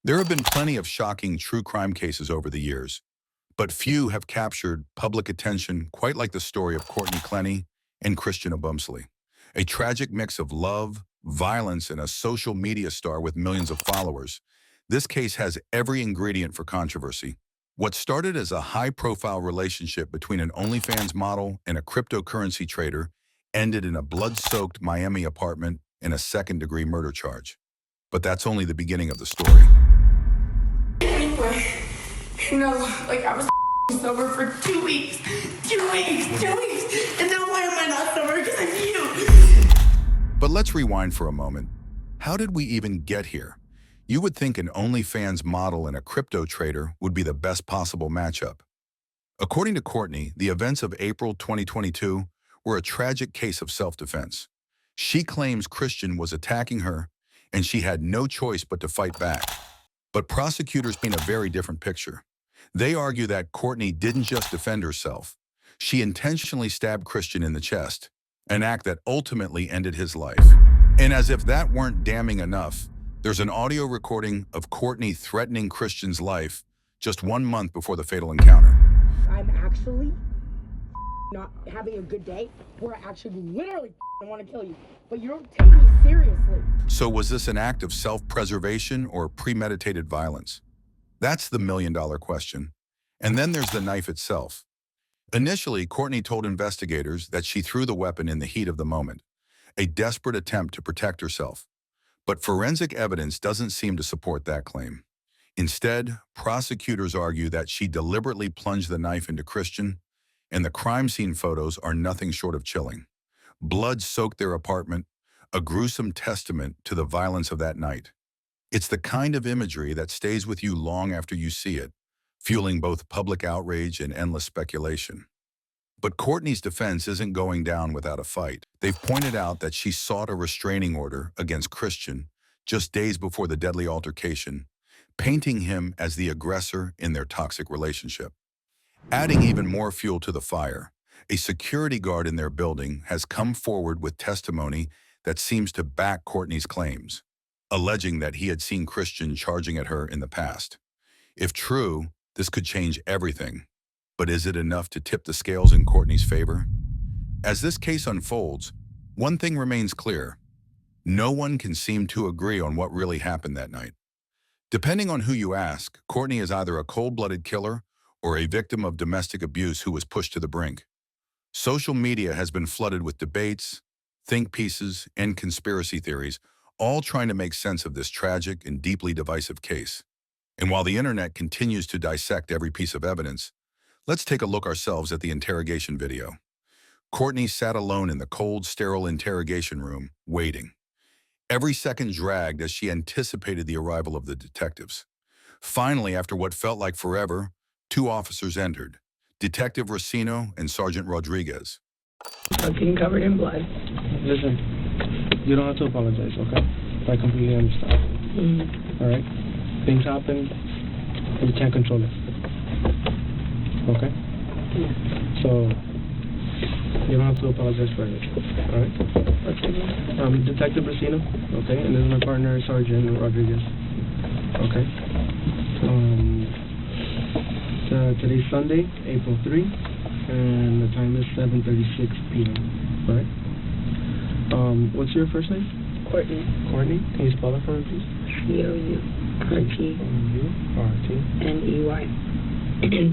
There have been plenty of shocking true crime cases over the years, but few have captured public attention quite like the story of Courtney Clenney and Christian Obumseli. A tragic mix of love, violence, and a social media star with millions of followers. This case has every ingredient for controversy. What started as a high-profile relationship between an OnlyFans model and a cryptocurrency trader ended in a blood-soaked Miami apartment and a second-degree murder charge. But that's only the beginning of the story. Anyway, I was sober for 2 weeks. 2 weeks, 2 weeks. And now why am I not sober? Because of you. But let's rewind for a moment. How did we even get here? You would think an OnlyFans model and a crypto trader would be the best possible matchup. According to Courtney, the events of April 2022 were a tragic case of self-defense. She claims Christian was attacking her, and she had no choice but to fight back. But prosecutors paint a very different picture. They argue that Courtney didn't just defend herself. She intentionally stabbed Christian in the chest, an act that ultimately ended his life. And as if that weren't damning enough, there's an audio recording of Courtney threatening Christian's life just 1 month before the fatal encounter. I'm actually not having a good day, where I actually literally want to kill you, but you don't take me seriously. So was this an act of self-preservation or premeditated violence? That's the million-dollar question. And then there's the knife itself. Initially, Courtney told investigators that she threw the weapon in the heat of the moment, a desperate attempt to protect herself. But forensic evidence doesn't seem to support that claim. Instead, prosecutors argue that she deliberately plunged the knife into Christian, and the crime scene photos are nothing short of chilling. Blood soaked their apartment, a gruesome testament to the violence of that night. It's the kind of imagery that stays with you long after you see it, fueling both public outrage and endless speculation. But Courtney's defense isn't going down without a fight. They've pointed out that she sought a restraining order against Christian just days before the deadly altercation, painting him as the aggressor in their toxic relationship. Adding even more fuel to the fire, a security guard in their building has come forward with testimony that seems to back Courtney's claims, alleging that he had seen Christian charging at her in the past. If true, this could change everything. But is it enough to tip the scales in Courtney's favor? As this case unfolds, one thing remains clear. No one can seem to agree on what really happened that night. Depending on who you ask, Courtney is either a cold-blooded killer or a victim of domestic abuse who was pushed to the brink. Social media has been flooded with debates, think pieces, and conspiracy theories, all trying to make sense of this tragic and deeply divisive case. And while the internet continues to dissect every piece of evidence, let's take a look ourselves at the interrogation video. Courtney sat alone in the cold, sterile interrogation room, waiting. Every second dragged as she anticipated the arrival of the detectives. Finally, after what felt like forever, 2 officers entered, Detective Racino and Sergeant Rodriguez. Fucking covered in blood. Listen, you don't have to apologize, okay? I completely understand. All right? Things happen, and you can't control it. Okay? Yeah. So, you don't have to apologize for it. All right? What's your name? Detective Racino, okay? And this is my partner, Sergeant Rodriguez. Okay? Today's Sunday, April 3, and the time is 7:36 p.m. All right? What's your first name? Courtney. Courtney? Can you spell it for me, please? C-O-U-R-T. C-O-U-R-T. N-E-Y. Okay.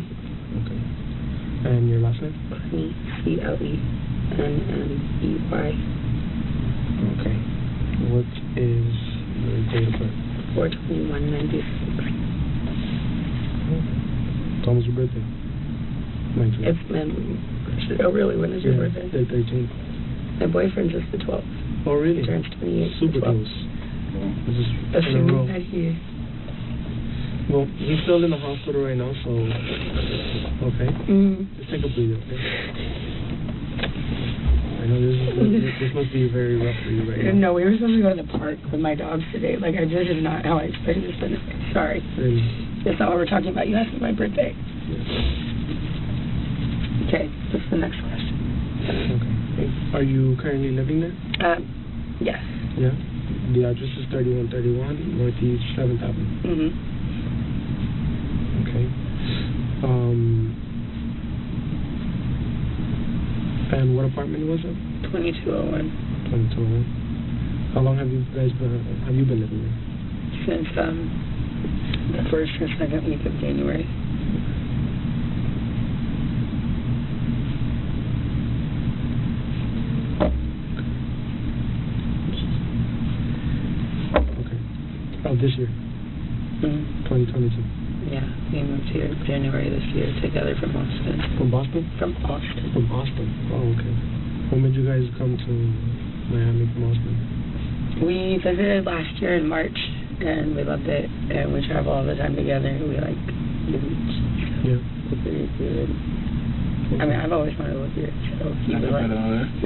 And your last name? Clenny. C-L-E-N-N-E-Y. Okay. What is your date of birth? 4/21/96. It's almost your birthday. Mine's It's really, when is your birthday? Day 13. My boyfriend's just the 12th. Oh, really? He turns 28. Super close. This is in a Assuming row. that he... Well, he's still in the hospital right now, so... Okay. Just take a breather, okay? I know this must be very rough for you right now. No, we were supposed to go to the park with my dogs today. Like, I just is not how I expected this to. Sorry. Really? That's not what we're talking about. You asked me my birthday. Yes. Okay, what's the next question? Okay. Are you currently living there? Yes. Yeah? The address is 3131 Northeast 7th Avenue. Mm-hmm. Okay. And what apartment was it? 2201. 2201. How long have you guys been living there? Since the first or second week of January. Okay. Oh, this year. 2022. Yeah, we moved here January this year together from Boston. From Boston? From Austin. From Austin. Oh, okay. When did you guys come to Miami from Austin? We visited last year in March, and we loved it, and we travel all the time together. We like the beach. Yeah. It's very good. I mean, I've always wanted to live here, so he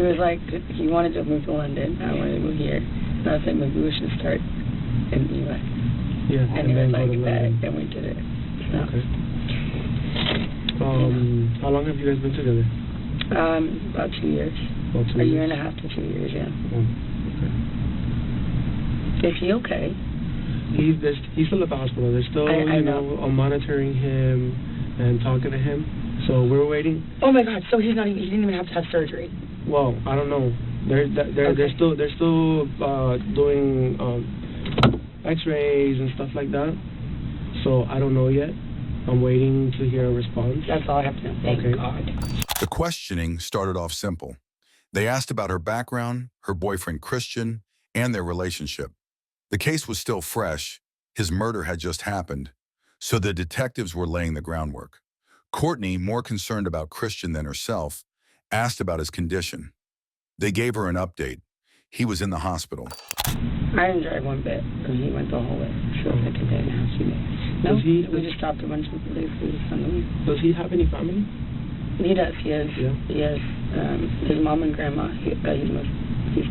was like, he wanted to move to London, I wanted to move here. And I was like, maybe we should start in the U.S. Yeah, and he was then like, go to that, London. and we did it. So. Okay. How long have you guys been together? About 2 years. About 2 A years? year and a half to 2 years, yeah. Oh, okay. Is he okay? He's still at the hospital. They're still, I know. monitoring him and talking to him. So we're waiting. Oh my God! So he didn't even have to have surgery. Well, I don't know. They're still doing X-rays and stuff like that. So I don't know yet. I'm waiting to hear a response. That's all I have to know. Thank Okay. God. The questioning started off simple. They asked about her background, her boyfriend Christian, and their relationship. The case was still fresh. His murder had just happened. So the detectives were laying the groundwork. Courtney, more concerned about Christian than herself, asked about his condition. They gave her an update. He was in the hospital. I didn't drive one bit because he went the whole way. So it's like a day and a half, 2 days. No, we just stopped a bunch of places on the way. Does he have any family? He does. He has. Yeah. He has his mom and grandma. He's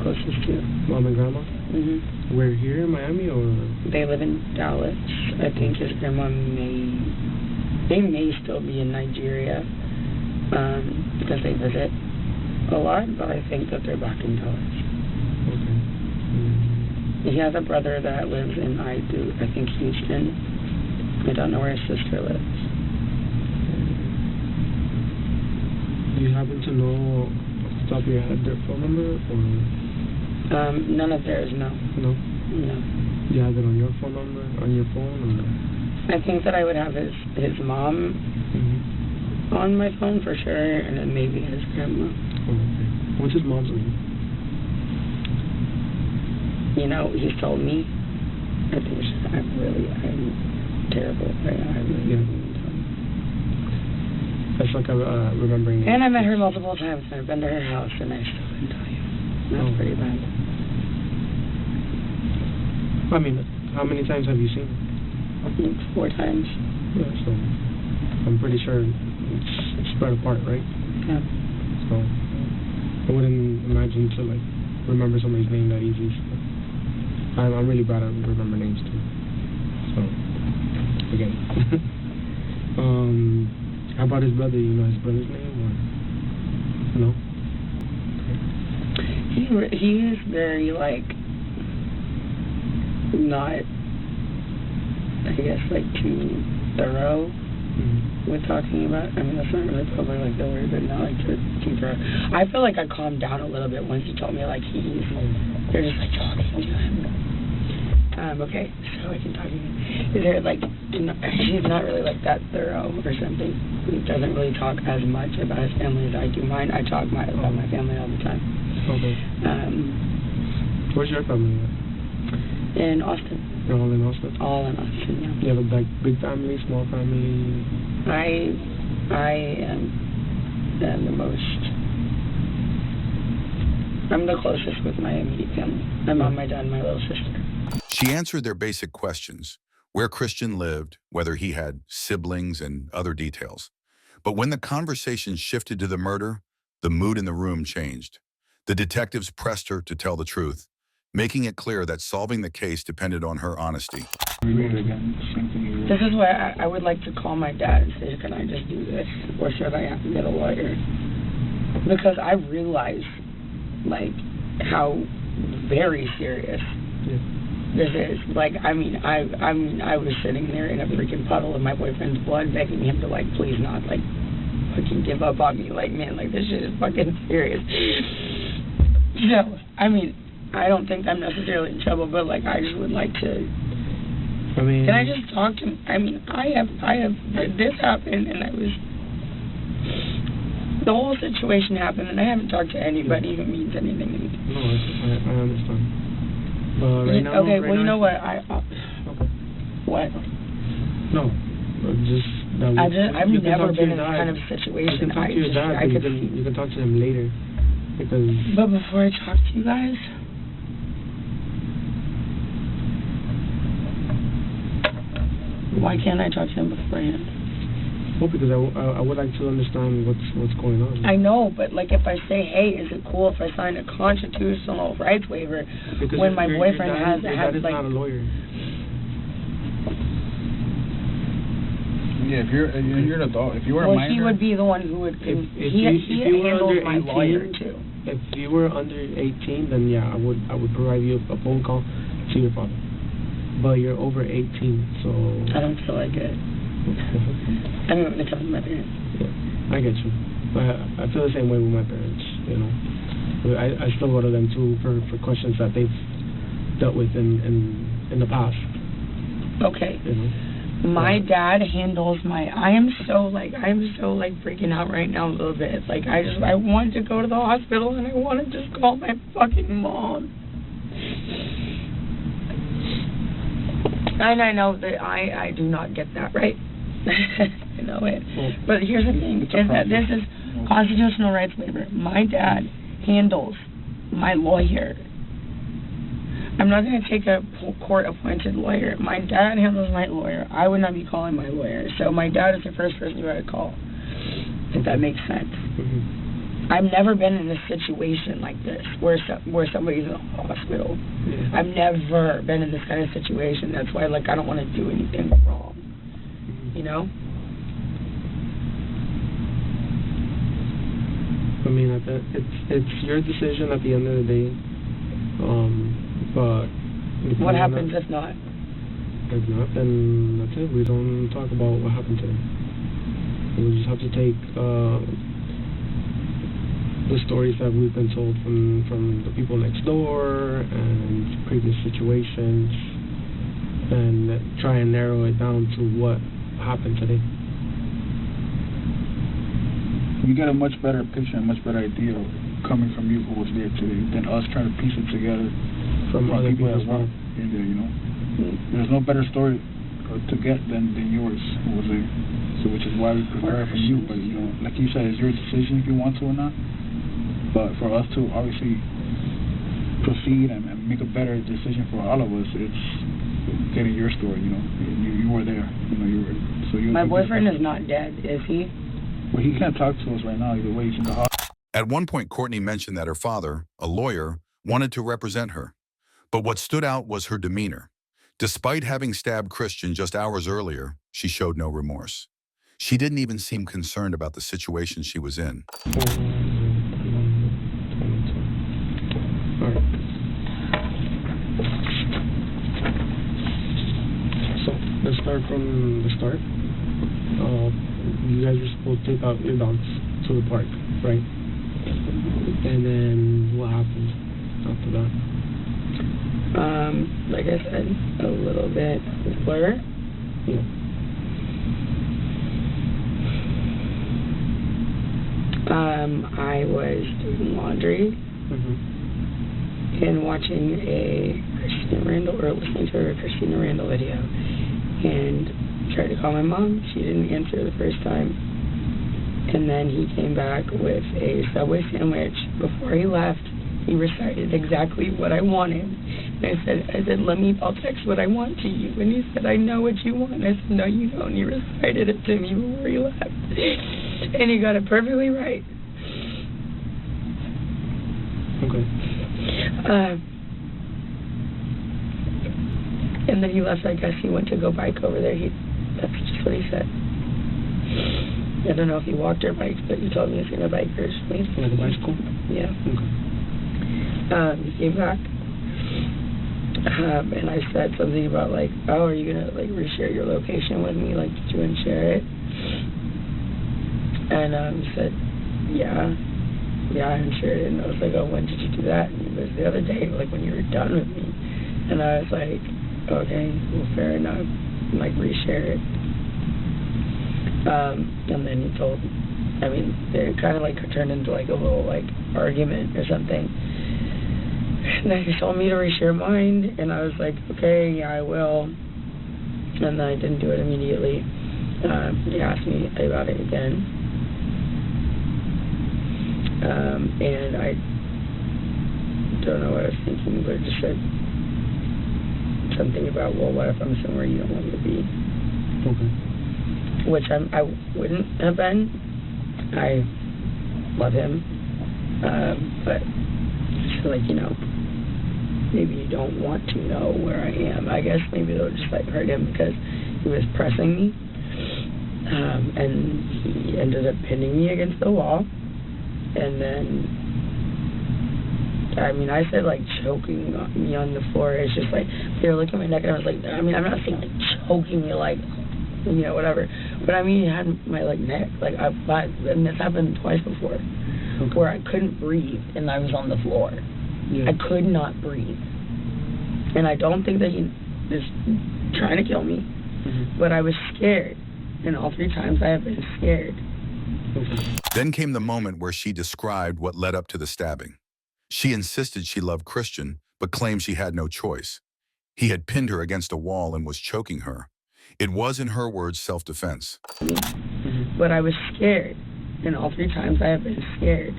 closest to. Mom and grandma? Mhm. We're here in Miami, or? They live in Dallas. I think his grandma may still be in Nigeria because they visit a lot, but I think that they're back in Dallas. Okay. He has a brother that lives in I think Houston. I don't know where his sister lives. Do you happen to know off the top of your head their phone number, or? None of theirs, no. No? No. Do you have it on your phone number, on your phone, or? I think that I would have his mom on my phone for sure, and then maybe his grandma. Oh, okay. What's his mom's name? You know, he told me. I think I'm terrible. I really Yeah. That's like remembering. And I met her multiple times, and I've been to her house, and I still couldn't tell you. That's pretty bad. I mean, how many times have you seen her? 4 times. Yeah, so I'm pretty sure it's spread apart, right? Yeah. So I wouldn't imagine to like remember somebody's name that easy. So I'm really bad at remember names too. So again, how about his brother? You know his brother's name, or no? Okay. He is very like not, I guess, like too thorough with talking about. I mean, that's not really probably like the word, but not like too thorough. I feel like I calmed down a little bit once he told me like they're just like talking to him. Okay, so I can talk again. They're like, he's not really like that thorough or something. He doesn't really talk as much about his family as I do mine. I talk about my family all the time. Okay. Where's your family at? In Austin. You're all in Austin? All in Austin, yeah. You have a big family, small family? I am I'm the closest with my immediate family. My mom, my dad, and my little sister. She answered their basic questions, where Christian lived, whether he had siblings, and other details. But when the conversation shifted to the murder, the mood in the room changed. The detectives pressed her to tell the truth, making it clear that solving the case depended on her honesty. This is why I would like to call my dad and say, can I just do this? Or should I have to get a lawyer? Because I realize, like, how very serious This is like, I was sitting there in a freaking puddle of my boyfriend's blood, begging him to like, please not like fucking give up on me. Like, man, like this shit is fucking serious. So, I mean, I don't think I'm necessarily in trouble, but like, I just would like to. I mean, can I just talk to? I mean, I have. This happened, and I was. The whole situation happened, and I haven't talked to anybody who means anything to me. No, I understand. Right now, okay, right well, you now, know what? okay. What? No, just that I've never been in this kind of situation. You can talk to your dad, you can talk to him later, because. But before I talk to you guys, why can't I talk to him beforehand? Well, because I would like to understand what's going on. I know, but like if I say, hey, is it cool if I sign a constitutional rights waiver because when my boyfriend your dad has is like. not a lawyer. Yeah, if you're an adult, if you were a minor. Well, he would be the one who would. He handles my lawyer too. If you were under 18, then yeah, I would provide you a phone call to your father. But you're over 18, so. I don't feel like it. I mean, when it comes to my parents. Yeah, I get you. I feel the same way with my parents, you know. I still go to them too for questions that they've dealt with in the past. Okay. You know? My dad handles my. I am so freaking out right now a little bit. Like I wanted to go to the hospital and I want to just call my fucking mom. And I know that I do not get that right. I know it. But here's the thing, is that this is constitutional rights waiver. My dad handles my lawyer. I'm not going to take a court-appointed lawyer. My dad handles my lawyer. I would not be calling my lawyer. So my dad is the first person you would call, if that makes sense. Mm-hmm. I've never been in a situation like this where somebody's in a hospital. Yeah. I've never been in this kind of situation. That's why, like, I don't want to do anything wrong. Mm-hmm. You know? I mean, it's your decision at the end of the day. But what happens if not? If not, then that's it. We don't talk about what happened to them. We just have to take the stories that we've been told from the people next door and previous situations, and try and narrow it down to what happened today. You get a much better picture, a much better idea coming from you who was there today than us trying to piece it together from other people that as well. weren't in there, you know. There's no better story to get than yours who was there. So which is why we prefer it from you. But you know, like you said, it's your decision if you want to or not. But for us to obviously proceed and make a better decision for all of us, it's getting your story. You know, you were there. You know, you were. So you. My boyfriend is not dead, is he? Well, he can't talk to us right now. Either way, he's in the hospital. At one point, Courtney mentioned that her father, a lawyer, wanted to represent her. But what stood out was her demeanor. Despite having stabbed Christian just hours earlier, she showed no remorse. She didn't even seem concerned about the situation she was in. So, let's start from the start. You guys are supposed to take out your dogs to the park, right? And then what happened after that? Like I said, a little bit blur. Yeah. I was doing laundry and watching a Christina Randall, or listening to a Christina Randall video, and tried to call my mom. She didn't answer the first time. And then he came back with a Subway sandwich. Before he left, he recited exactly what I wanted. And I said, I'll text what I want to you. And he said, I know what you want. And I said, no, you don't. And he recited it to me before he left. And he got it perfectly right. Okay. And then he left. I guess he went to go bike over there. That's just what he said. I don't know if he walked or biked, but he told me he's going to bike personally. Like a bicycle? Yeah. Okay. He came back. And I said something about like, oh, are you gonna like reshare your location with me? Like, did you want to share it? And he said, yeah, I shared it. And I was like, oh, when did you do that? And he goes, the other day, like when you were done with me. And I was like, okay, well, fair enough. And, like, reshare it. And then he told, I mean, it kind of like turned into like a little like argument or something. And then he told me to reshare mine, and I was like, okay, yeah, I will. And then I didn't do it immediately. He asked me about it again. And I don't know what I was thinking, but it just said something about, well, what if I'm somewhere you don't want me to be? Okay. Which I wouldn't have been. I love him. But just like, you know, maybe you don't want to know where I am. I guess maybe it'll just like hurt him because he was pressing me. And he ended up pinning me against the wall. And then, I mean, I said like choking me on the floor. It's just like, they were looking at my neck and I was like, I mean, I'm not saying like choking me like, you know, whatever. But I mean, he had my like neck. Like, and this happened twice before. Okay. Where I couldn't breathe and I was on the floor. Yeah. I could not breathe. And I don't think that he was trying to kill me, but I was scared. And all 3 times I have been scared. Okay. Then came the moment where she described what led up to the stabbing. She insisted she loved Christian, but claimed she had no choice. He had pinned her against a wall and was choking her. It was, in her words, self-defense. But I was scared. And all 3 times I have been scared.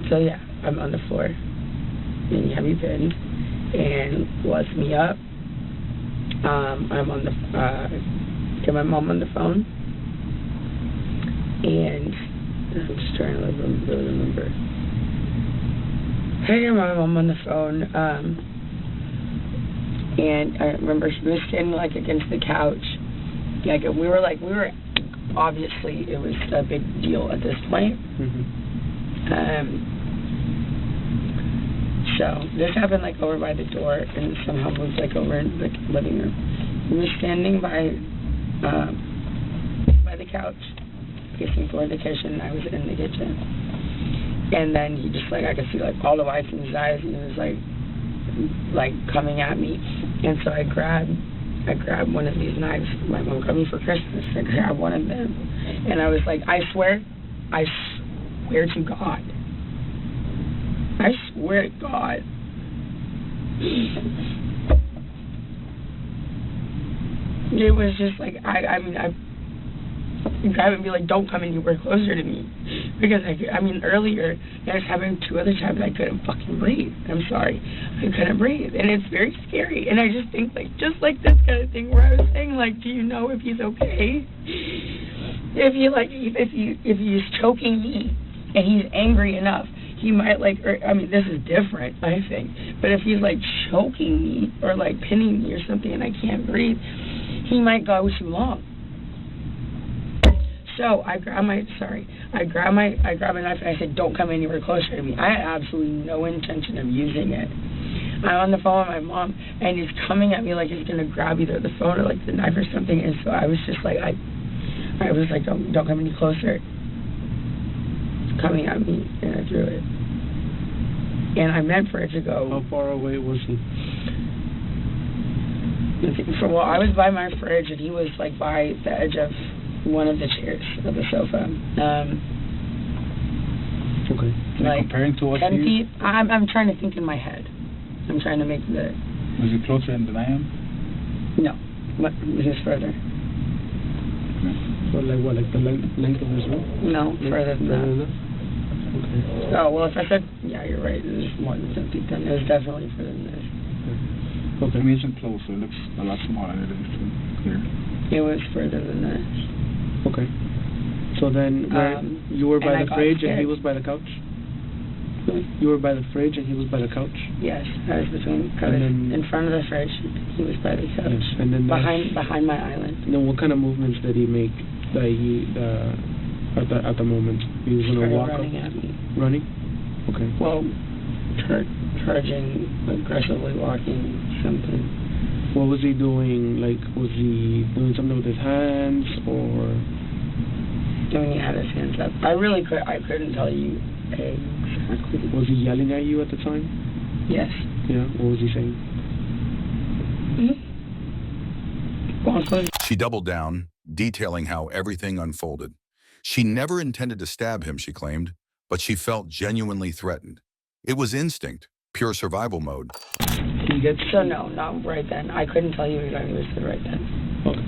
So yeah, I'm on the floor. And he had me pinned and lets me up. I'm on the, get my mom on the phone. And I'm just trying to really remember. Hey, my mom on the phone. And I remember she was standing like against the couch. Like we were obviously it was a big deal at this point. So this happened like over by the door and somehow moved like over in the living room. He was standing by the couch, facing toward the kitchen. I was in the kitchen, and then he just like I could see like all the whites in his eyes, and he was like coming at me, and so I grabbed one of these knives. My mom got me for Christmas. I grabbed one of them, and I was like, I swear to God. I swear to God. It was just like, I mean, I grab and be like, don't come anywhere closer to me. Because, I mean, earlier, that was happening 2 other times, I couldn't fucking breathe. I'm sorry. I couldn't breathe. And it's very scary. And I just think, like, just like this kind of thing where I was saying, like, do you know if he's okay? If he's choking me and he's angry enough, he might like, or, I mean, this is different, I think. But if he's like choking me or like pinning me or something and I can't breathe, he might go too long. So I grab a knife and I said, don't come anywhere closer to me. I had absolutely no intention of using it. I'm on the phone with my mom and he's coming at me like he's gonna grab either the phone or like the knife or something. And so I was just like, I was like, don't come any closer. Coming at me, and I drew it. And I meant for it to go. How far away was he? Well, I was by my fridge, and he was like by the edge of one of the chairs of the sofa. Okay. Like comparing to what 10 feet. I'm trying to think in my head. I'm trying to make the. Was he closer than I am? No, but he was further. So like what, like the length of his room? No, further than that. Okay. Oh, well, if I said, yeah, you're right, it was more than 10 feet then. It was definitely further than this. Okay. I mean, it's close, so it looks a lot smaller than it is here. It was further than this. Okay. So then, you were by the fridge and he was by the couch? You were by the fridge and he was by the couch? Yes, I was in front of the fridge. He was by the couch. Yes. And then behind my island. And then what kind of movements did he make at the moment? He was gonna walk running up? At me. Running? Okay. Well, charging, aggressively walking, something. What was he doing? Like, was he doing something with his hands, or? When he had his hands up. I couldn't tell you exactly. Was he yelling at you at the time? Yes. Yeah, what was he saying? She doubled down, detailing how everything unfolded. She never intended to stab him, she claimed, but she felt genuinely threatened. It was instinct, pure survival mode. So no, not right then. I couldn't tell you exactly what he said right then. Okay.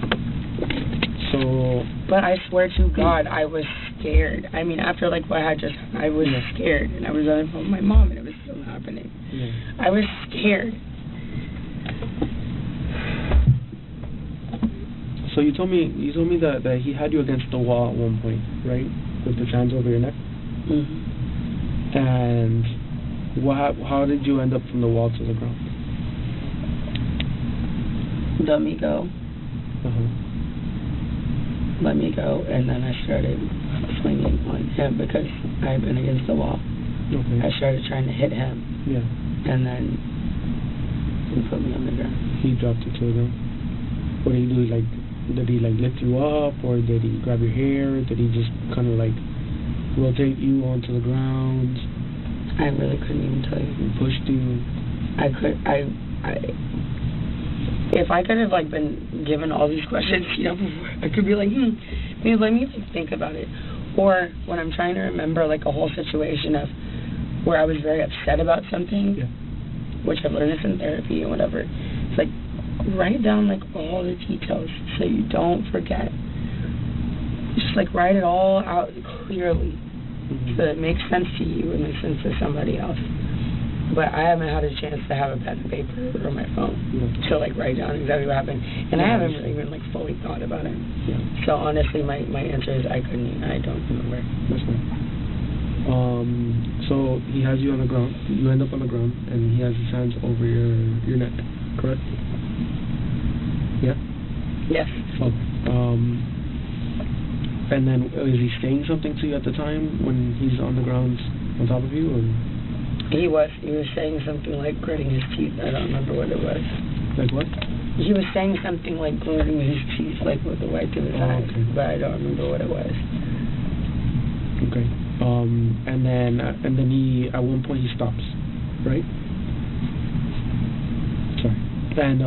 So... But I swear to God, I was scared. I mean, after like what I just... I was scared, and I was on the phone with my mom, and it was still happening. Yeah. I was scared. So you told me that he had you against the wall at one point, right? With his hands over your neck? Mm-hmm. And how did you end up from the wall to the ground? Let me go. Uh-huh. Let me go, and then I started swinging on him because I had been against the wall. Okay. I started trying to hit him. Yeah. And then he put me on the ground. He dropped you to the ground. What did he do? Did he lift you up, or did he grab your hair? Did he just kind of rotate you onto the ground? I really couldn't even tell you. He pushed you. If I could have been given all these questions, before, I could be maybe let me think about it. Or when I'm trying to remember a whole situation of where I was very upset about something, which I've learned this in therapy and whatever. It's write down all the details so you don't forget. Just write it all out clearly, so that it makes sense to you and makes sense to somebody else. But I haven't had a chance to have a pen and paper or my phone to write down exactly what happened, and I haven't really even fully thought about it. Yeah. So honestly, my answer is I don't remember. That's fine. So he has you on the ground. You end up on the ground, and he has his hands over your neck. Correct? Yeah. Yes. Okay. And then is he saying something to you at the time when he's on the ground on top of you, or? He was saying something gritting his teeth. I don't remember what it was. Like what? He was saying something gritting his teeth, with the white of his eye, okay. but I don't remember what it was. Okay. And then he at one point he stops, right? Sorry. And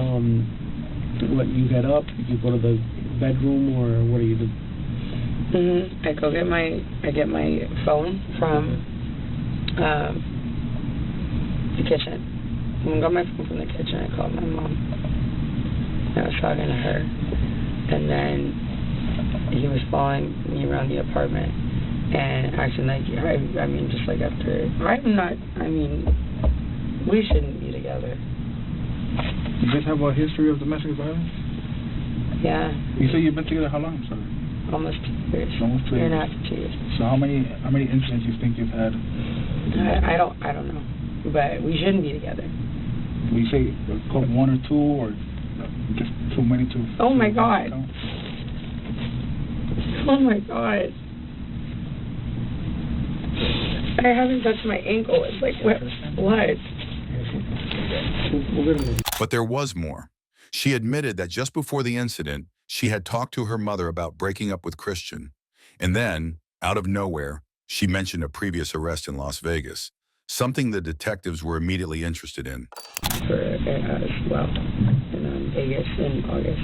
what, you get up? You go to the bedroom, or what do you do? I get my phone from the kitchen. When I got my phone from the kitchen, I called my mom. I was talking to her, and then he was following me around the apartment and acting we shouldn't be together. You guys have a history of domestic violence? Yeah. You say you've been together how long, sorry? Almost 2 years. Almost 2 years. 2.5 to 2 years. So how many incidents you think you've had? I don't know, but we shouldn't be together. Will you say one or two, or just too many to? Oh my God. Oh my God. I haven't touched my ankle. It's what? But there was more. She admitted that just before the incident, she had talked to her mother about breaking up with Christian. And then, out of nowhere, she mentioned a previous arrest in Las Vegas, something the detectives were immediately interested in. In Vegas in August.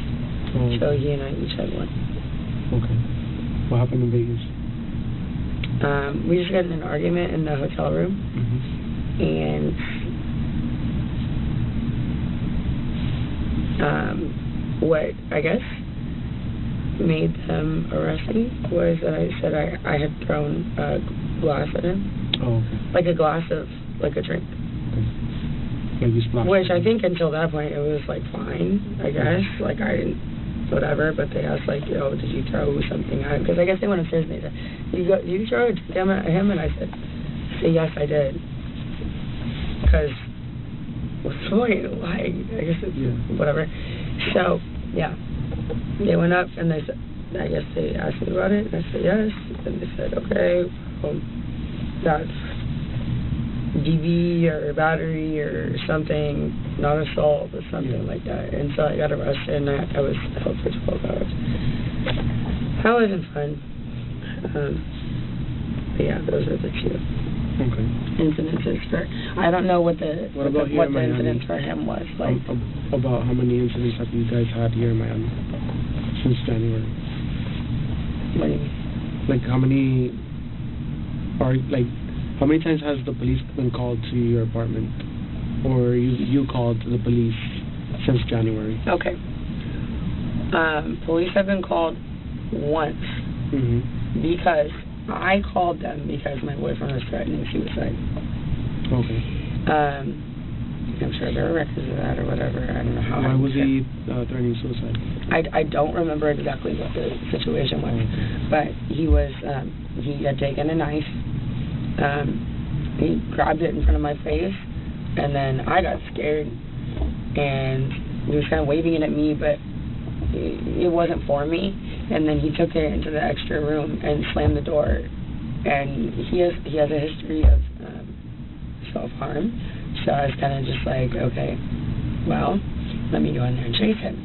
Oh. So he and I each had one. Okay. What happened in Vegas? We just got in an argument in the hotel room, and what I guess made them arrest me was that I said I had thrown a glass at him. Oh, okay. A glass of a drink. Okay. Yeah, you splashed. Which I think until that point it was fine, I guess. I didn't, whatever. But they asked did you throw something at him? Because I guess they went upstairs and they said, did you throw a drink at him? And I said, yes, I did. Because what's the point? Why? I guess it's whatever. So yeah, they went up and they said, I guess they asked me about it, and I said yes. And they said, okay, well, that's DV or battery or something, not assault or something like that. And so I got arrested and I was held for 12 hours. That wasn't fun. But yeah, those are the two incidences for. I don't know what the incident for him was like. About how many incidents have you guys had here in Miami since January? What do you mean? Like how many times has the police been called to your apartment, or you called the police since January? Okay. Police have been called once because I called them because my boyfriend was threatening suicide. Okay. I'm sure there are records of that or whatever. I don't know how. Why was he threatening suicide? I don't remember exactly what the situation was, but he had taken a knife. He grabbed it in front of my face, and then I got scared, and he was kind of waving it at me, but it wasn't for me. And then he took it into the extra room and slammed the door. And he has a history of self-harm, so I was kind of just like, okay, well, let me go in there and chase him,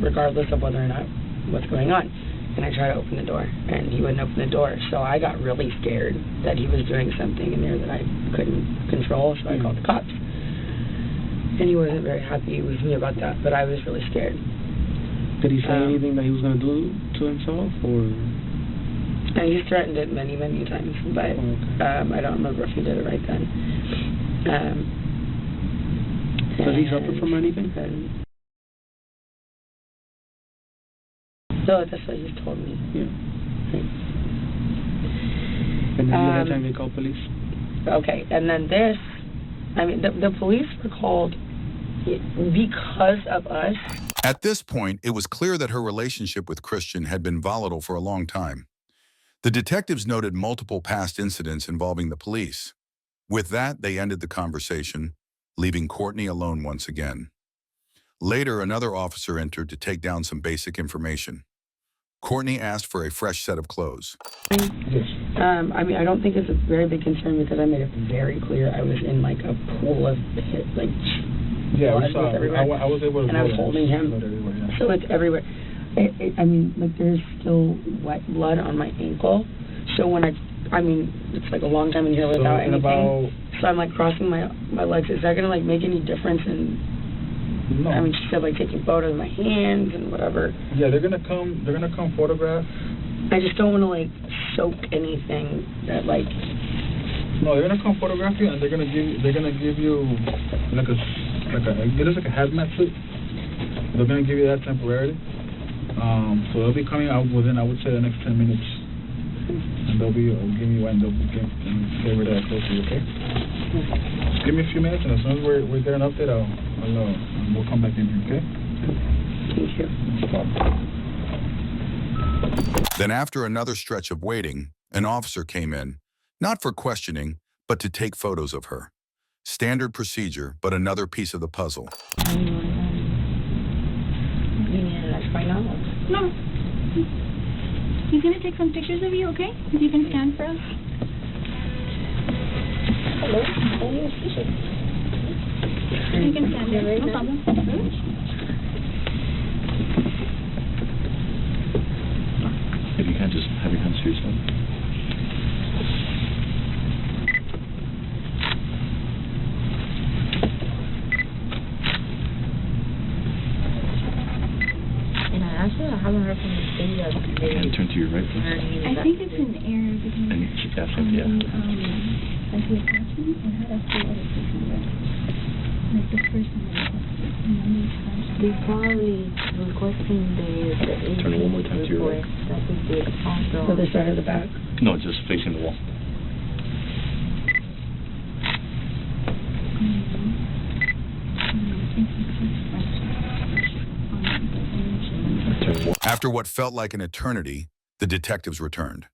regardless of whether or not what's going on. And I tried to open the door, and he wouldn't open the door. So I got really scared that he was doing something in there that I couldn't control, so I called the cops. And he wasn't very happy with me about that, but I was really scared. Did he say anything that he was going to do to himself, or? And he's threatened it many, many times, but I don't remember if he did it right then. Does he suffer from anything? No, that's what he's told me. Yeah. And then the time they called police? Okay, and then this, the police were called because of us. At this point, it was clear that her relationship with Christian had been volatile for a long time. The detectives noted multiple past incidents involving the police. With that, they ended the conversation, leaving Courtney alone once again. Later, another officer entered to take down some basic information. Courtney asked for a fresh set of clothes. I don't think it's a very big concern because I made it very clear I was in like a pool of blood. Yeah, we saw. I was able to. And I was holding him, so it's everywhere. There's still wet blood on my ankle. So when it's like a long time in here without anything. So I'm like crossing my legs. Is that gonna like make any difference in? No. She said like taking photos of my hands and whatever. Yeah, they're gonna come photograph. I just don't want to like soak anything that like. No, they're gonna come photograph you, and they're gonna give you like a hazmat suit. They're gonna give you that temporarily. So they'll be coming out within, I would say, the next 10 minutes, and they'll give you one. They'll stay over there close to you, okay? Give me a few minutes, and as soon as we get an update, we'll come back in here, okay? Thank you. No problem. Then after another stretch of waiting, an officer came in, not for questioning, but to take photos of her. Standard procedure, but another piece of the puzzle. You need an X right now? No. He's gonna take some pictures of you, okay? If you can stand for us. Hello? You can stand there, no problem. If you can, just have your hands to yourself. Actually, I haven't heard from the city of And turn to your right, please. I think it's an error because And she taps it, yeah. like the attachment, it had a whole other person there. Like the first one that they probably requesting the Turn it one more time to your right. that we did also. So this side or the back? No, just facing the wall. After what felt like an eternity, the detectives returned.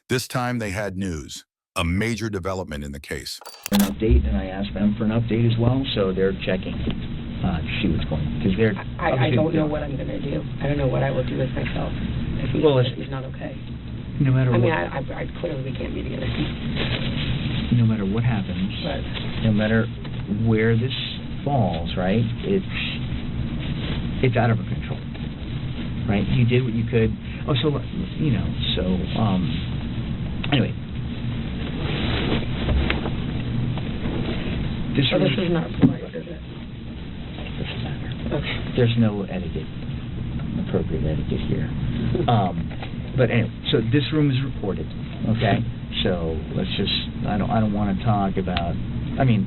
This time they had news, a major development in the case. An update, and I asked them for an update as well, so they're checking to see what's going on. Because they're I don't know what I'm going to do. I don't know what I will do with myself if he's not okay. No matter what. I clearly we can't be together. no matter what happens, no matter where this falls, right? It's out of her control, right? You did what you could. Oh, so anyway. This is not recorded, is it? Doesn't matter. Okay. There's no appropriate etiquette here. But anyway, so this room is recorded, okay? So let's just, I don't want to talk about, I mean,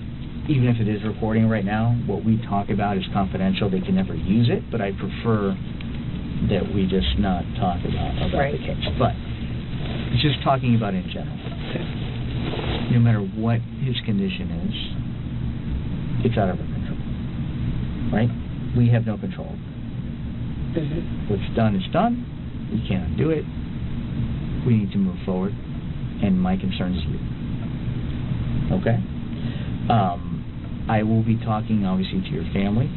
even if it is recording right now, what we talk about is confidential. They can never use it, but I prefer that we just not talk about the case. But it's just talking about in general. No matter what his condition is, it's out of our control, right? We have no control. Mm-hmm. What's done is done. We can't undo it. We need to move forward, and my concern is you. Okay? I will be talking, obviously, to your family.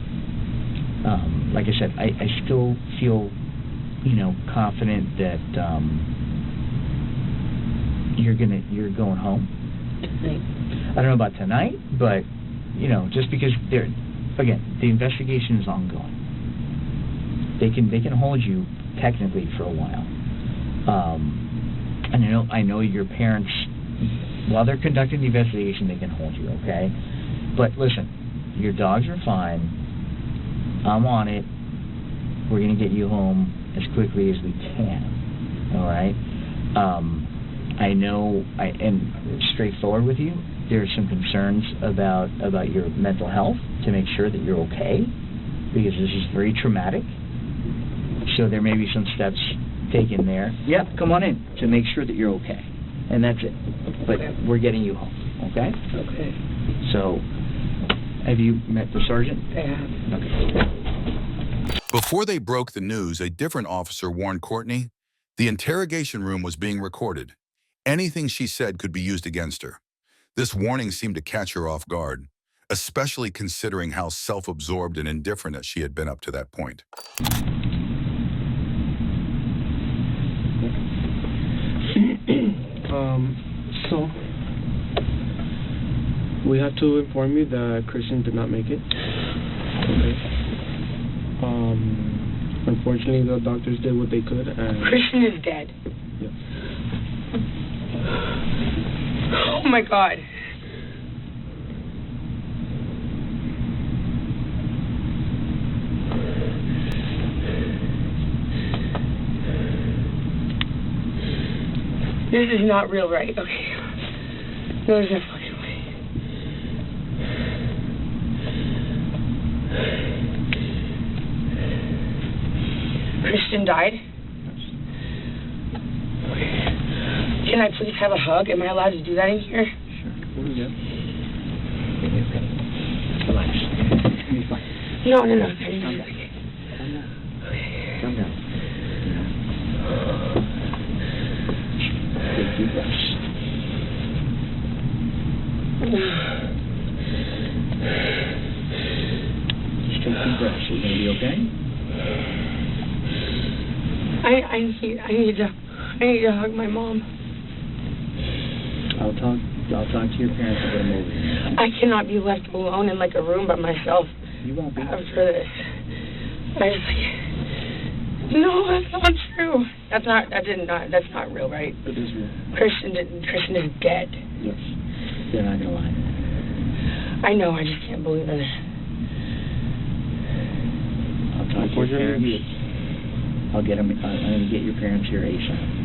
Like I said, I still feel, confident that you're going home. Tonight. I don't know about tonight, but just because the investigation is ongoing. They can hold you technically for a while. And I know your parents, while they're conducting the investigation, they can hold you, okay? But listen, your dogs are fine. I'm on it. We're going to get you home as quickly as we can, all right? I know, and straightforward with you, there are some concerns about your mental health to make sure that you're okay, because this is very traumatic. So there may be some steps taken there. Yeah, come on in to make sure that you're okay, and that's it. But we're getting you home, okay? Okay. So, have you met the sergeant? I have. Okay. Before they broke the news, a different officer warned Courtney the interrogation room was being recorded. Anything she said could be used against her. This warning seemed to catch her off guard, especially considering how self-absorbed and indifferent she had been up to that point. So we have to inform you that Christian did not make it. Okay. Unfortunately, the doctors did what they could, and Christian is dead. Yes. Oh my God. This is not real, right? Okay. No, there's no fucking way. Christian died? Can I please have a hug? Am I allowed to do that in here? Sure. Yeah. Okay. Relax. You'll be fine. No. Calm down. Calm down. Take deep breaths. Just take deep breaths. You're going to be okay? I need to hug my mom. I'll talk to your parents and get them over here. I cannot be left alone in like a room by myself. You won't be. After this. No, that's not true. That's not real, right? It is real. Christian is dead. Yes. They're not gonna lie. I know, I just can't believe it. I'll talk to your parents. I'm gonna get your parents here ASAP.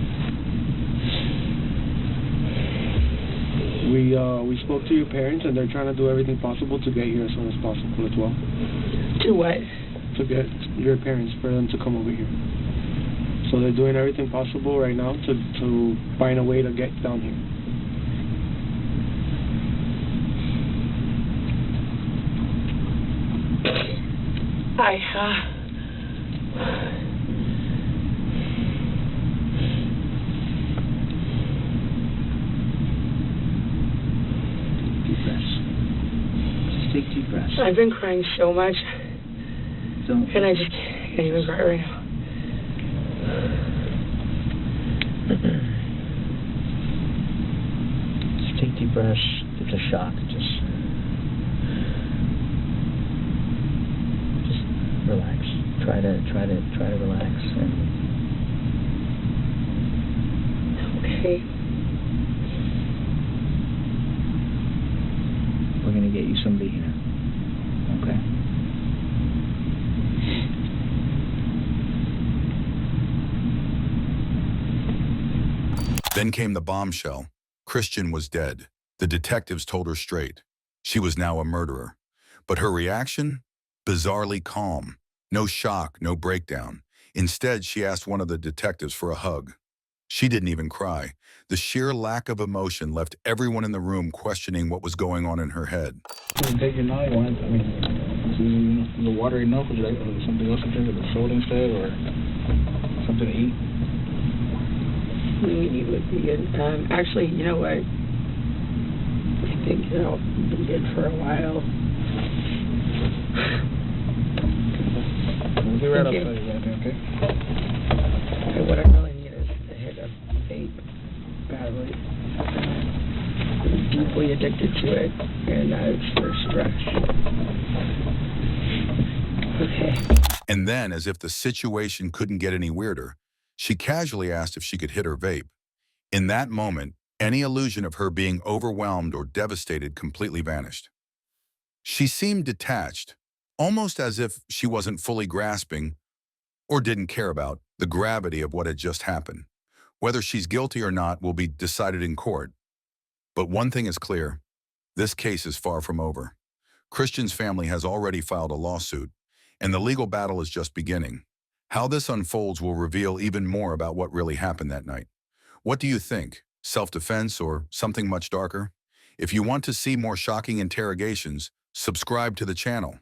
We spoke to your parents, and they're trying to do everything possible to get here as soon as possible as well. To what? To get your parents, for them to come over here. So they're doing everything possible right now to find a way to get down here. Take deep breaths. I've been crying so much, Don't. and I just can't even cry right now. Just Just take deep breaths. It's a shock. Just relax. Try to relax. And Okay. we're gonna get you somebody here. Okay. Then came the bombshell. Christian was dead. The detectives told her straight. She was now a murderer. But her reaction? Bizarrely calm. No shock, no breakdown. Instead, she asked one of the detectives for a hug. She didn't even cry. The sheer lack of emotion left everyone in the room questioning what was going on in her head. You take your night, the water enough? Would you like something else to drink, or soda instead, or something to eat? Maybe it would be good. Actually, you know what? I think I'll be good for a while. We'll be right outside, okay? What I really need is to hit a vape badly. I'm deeply addicted to it, and it's for stress. Okay. And then, as if the situation couldn't get any weirder, she casually asked if she could hit her vape. In that moment, any illusion of her being overwhelmed or devastated completely vanished. She seemed detached, almost as if she wasn't fully grasping or didn't care about the gravity of what had just happened. Whether she's guilty or not will be decided in court. But one thing is clear, this case is far from over. Christian's family has already filed a lawsuit, and the legal battle is just beginning. How this unfolds will reveal even more about what really happened that night. What do you think? Self-defense or something much darker? If you want to see more shocking interrogations, subscribe to the channel.